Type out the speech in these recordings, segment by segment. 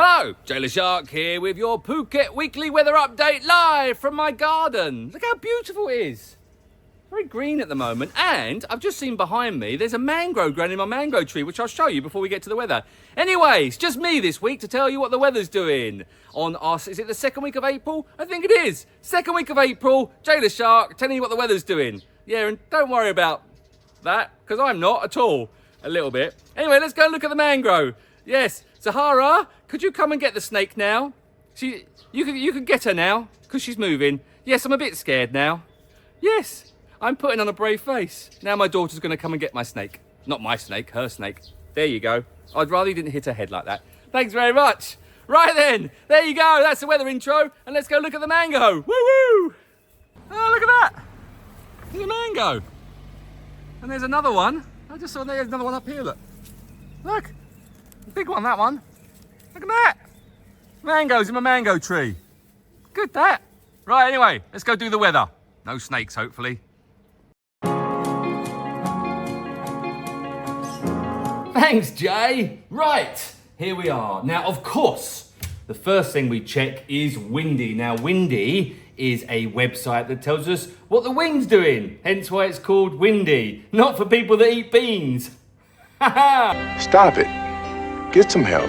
Hello, Jailer Shark here with your Phuket weekly weather update live from my garden. Look how beautiful it is. Very green at the moment, and I've just seen behind me there's a mangrove growing in my mango tree, which I'll show you before we get to the weather. Anyway, it's just me this week to tell you what the weather's doing on us. Is it the second week of April? I think it is. Second week of April, Jailer Shark telling you what the weather's doing. Yeah, and don't worry about that, because I'm not at all. A little bit. Anyway, let's go and look at the mangrove. Yes, Zahara, could you come and get the snake now? You can get her now, because she's moving. Yes, I'm a bit scared now. Yes, I'm putting on a brave face. Now my daughter's going to come and get my snake. Not my snake, her snake. There you go. I'd rather you didn't hit her head like that. Thanks very much. Right then, there you go. That's the weather intro. And let's go look at the mango. Woo-woo! Oh, look at that. There's a mango. And there's another one. I just saw there's another one up here, look. Look. Big one, that one. Look at that. Mangoes in my mango tree. Good, that. Right, anyway, let's go do the weather. No snakes, hopefully. Thanks, Jay. Right, here we are. Now, of course, the first thing we check is Windy. Now, Windy is a website that tells us what the wind's doing. Hence why it's called Windy. Not for people that eat beans. Stop it. Get some help.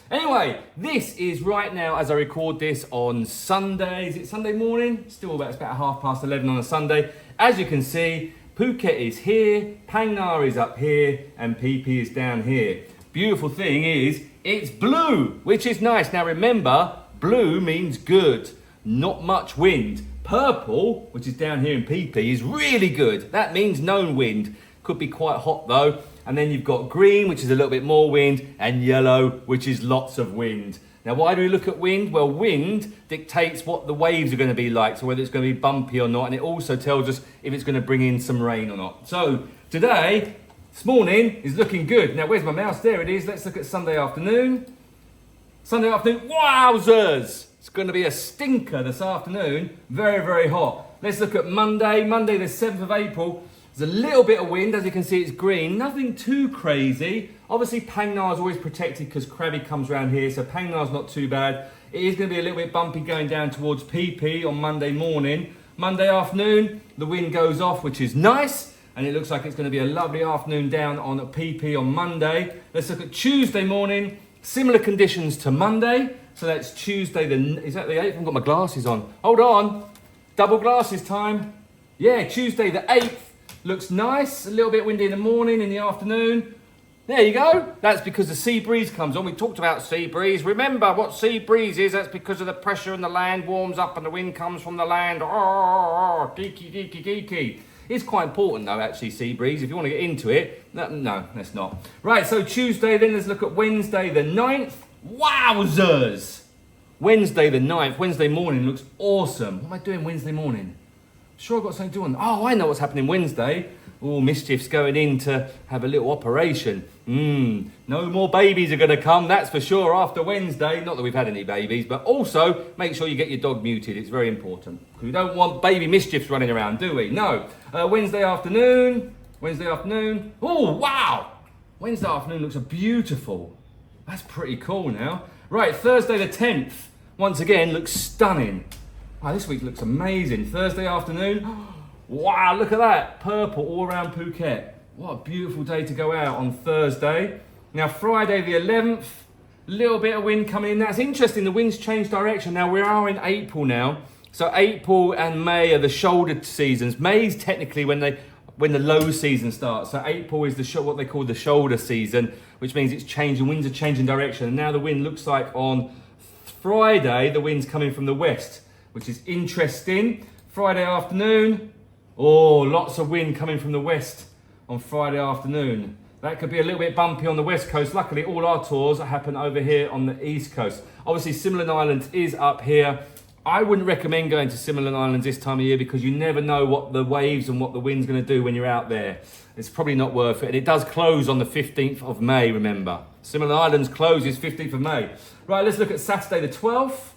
Anyway, this is right now as I record this on Sunday. Is it Sunday morning? It's about 11:30 on a Sunday. As you can see, Phuket is here, Phang Nga is up here, and Phi Phi is down here. Beautiful thing is, it's blue, which is nice. Now remember, blue means good, not much wind. Purple, which is down here in Phi Phi, is really good. That means no wind. Could be quite hot though. And then you've got green, which is a little bit more wind, and yellow, which is lots of wind. Now, why do we look at wind? Well, wind dictates what the waves are going to be like, so whether it's going to be bumpy or not, and it also tells us if it's going to bring in some rain or not. So, today, this morning, is looking good. Now, where's my mouse? There it is. Let's look at Sunday afternoon. Sunday afternoon, wowzers! It's going to be a stinker this afternoon. Very, very hot. Let's look at Monday. Monday, the 7th of April. There's a little bit of wind, as you can see it's green, nothing too crazy. Obviously Phang Nga is always protected because Krabi comes around here, so Phang Nga is not too bad. It is going to be a little bit bumpy going down towards Phi Phi on Monday morning. Monday afternoon, the wind goes off, which is nice, and it looks like it's going to be a lovely afternoon down on Phi Phi on Monday. Let's look at Tuesday morning, similar conditions to Monday, so that's Tuesday, is that the 8th? I haven't got my glasses on. Hold on, double glasses time. Yeah, Tuesday the 8th. Looks nice, a little bit windy in the morning, in the afternoon. There you go. That's because the sea breeze comes on. We talked about sea breeze. Remember what sea breeze is. That's because of the pressure and the land warms up and the wind comes from the land. Oh, geeky, geeky, geeky. It's quite important though, actually, sea breeze. If you want to get into it. No, that's not. Right, so Tuesday, then let's look at Wednesday the 9th. Wowzers! Wednesday the 9th, Wednesday morning looks awesome. What am I doing Wednesday morning? Sure, I've got something to do on. Oh, I know what's happening Wednesday. Oh, Mischief's going in to have a little operation. No more babies are going to come, that's for sure, after Wednesday. Not that we've had any babies, but also make sure you get your dog muted. It's very important. We don't want baby Mischiefs running around, do we? No. Wednesday afternoon. Oh, wow. Wednesday afternoon looks beautiful. That's pretty cool now. Right, Thursday the 10th. Once again, looks stunning. Wow, this week looks amazing. Thursday afternoon. Wow, look at that. Purple all around Phuket. What a beautiful day to go out on Thursday. Now, Friday the 11th. Little bit of wind coming in. That's interesting. The wind's changed direction. Now, we are in April now. So April and May are the shoulder seasons. May's technically when the low season starts. So April is what they call the shoulder season, which means it's changing. Winds are changing direction. And now the wind looks like on Friday, the wind's coming from the west, which is interesting. Friday afternoon, oh, lots of wind coming from the west on Friday afternoon. That could be a little bit bumpy on the west coast. Luckily, all our tours happen over here on the east coast. Obviously, Similan Islands is up here. I wouldn't recommend going to Similan Islands this time of year because you never know what the waves and what the wind's going to do when you're out there. It's probably not worth it. And it does close on the 15th of May, remember. Similan Islands closes 15th of May. Right, let's look at Saturday the 12th.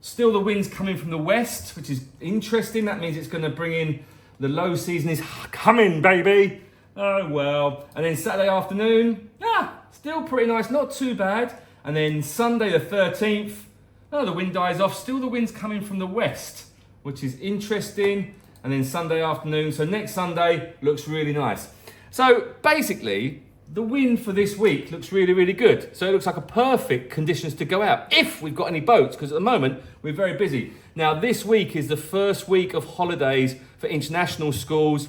Still the wind's coming from the west, which is interesting. That means it's going to bring in the low season is coming, baby. Oh, well. And then Saturday afternoon, still pretty nice, not too bad. And then Sunday the 13th, oh, the wind dies off. Still the wind's coming from the west, which is interesting. And then Sunday afternoon, so next Sunday looks really nice. So basically, the wind for this week looks really, really good. So it looks like a perfect conditions to go out, if we've got any boats, because at the moment, we're very busy. Now, this week is the first week of holidays for international schools,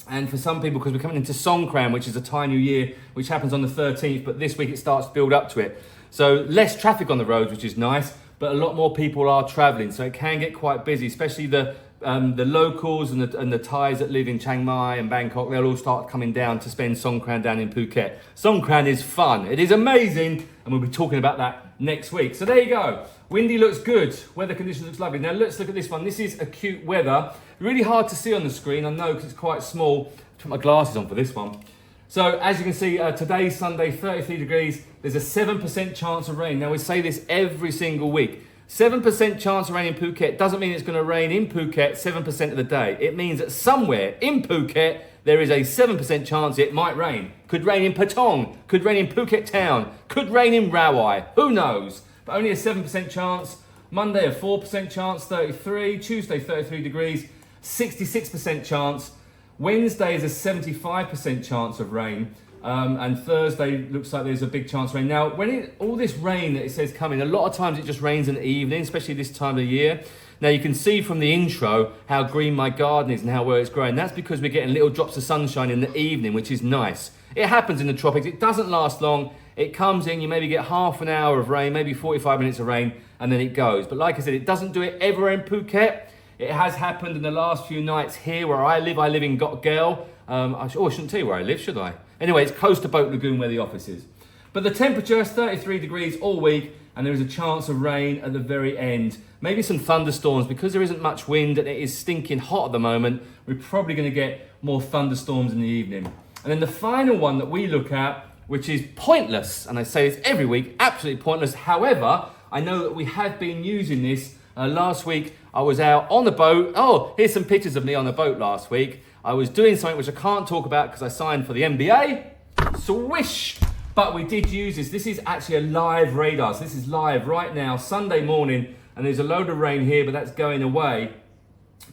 and for some people, because we're coming into Songkran, which is a Thai New Year, which happens on the 13th, but this week it starts to build up to it. So less traffic on the roads, which is nice, but a lot more people are traveling, so it can get quite busy, especially the locals and the Thais that live in Chiang Mai and Bangkok. They'll all start coming down to spend Songkran down in Phuket. Songkran is fun. It is amazing, and we'll be talking about that next week. So there you go. Windy looks good. Weather conditions looks lovely. Now let's look at this one. This is acute weather. Really hard to see on the screen, I know, because it's quite small. Put my glasses on for this one. So as you can see, today's Sunday, 33 degrees. There's a 7% chance of rain. Now we say this every single week. 7% chance of rain in Phuket doesn't mean it's going to rain in Phuket 7% of the day. It means that somewhere in Phuket, there is a 7% chance it might rain. Could rain in Patong, could rain in Phuket town, could rain in Rawai, who knows? But only a 7% chance. Monday a 4% chance, 33. Tuesday 33 degrees, 66% chance. Wednesday is a 75% chance of rain. And Thursday looks like there's a big chance of rain. Now, when all this rain that it says coming, a lot of times it just rains in the evening, especially this time of year. Now, you can see from the intro how green my garden is and how well it's growing. That's because we're getting little drops of sunshine in the evening, which is nice. It happens in the tropics. It doesn't last long. It comes in, you maybe get half an hour of rain, maybe 45 minutes of rain, and then it goes. But like I said, it doesn't do it everywhere in Phuket. It has happened in the last few nights here where I live. I live in Gel. I shouldn't tell you where I live, should I? Anyway, it's close to Boat Lagoon where the office is. But the temperature is 33 degrees all week, and there is a chance of rain at the very end. Maybe some thunderstorms. Because there isn't much wind and it is stinking hot at the moment, we're probably going to get more thunderstorms in the evening. And then the final one that we look at, which is pointless, and I say this every week, absolutely pointless. However, I know that we have been using this. Last week, I was out on the boat. Oh, here's some pictures of me on the boat last week. I was doing something which I can't talk about because I signed for the NBA. Swish! But we did use this. This is actually a live radar. So this is live right now, Sunday morning, and there's a load of rain here, but that's going away.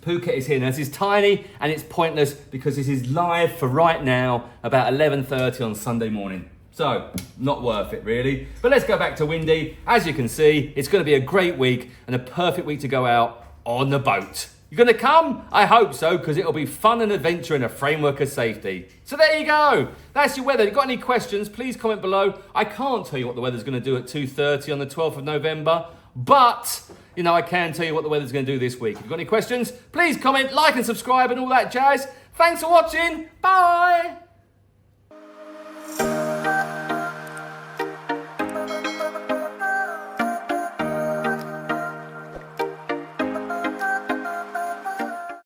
Phuket is here. Now, this is tiny and it's pointless because this is live for right now, about 11:30 on Sunday morning. So, not worth it really. But let's go back to Windy. As you can see, it's going to be a great week and a perfect week to go out on the boat. You're going to come? I hope so, because it'll be fun and adventure in a framework of safety. So there you go. That's your weather. If you've got any questions, please comment below. I can't tell you what the weather's going to do at 2:30 on the 12th of November, but, you know, I can tell you what the weather's going to do this week. If you've got any questions, please comment, like and subscribe and all that jazz. Thanks for watching. Bye.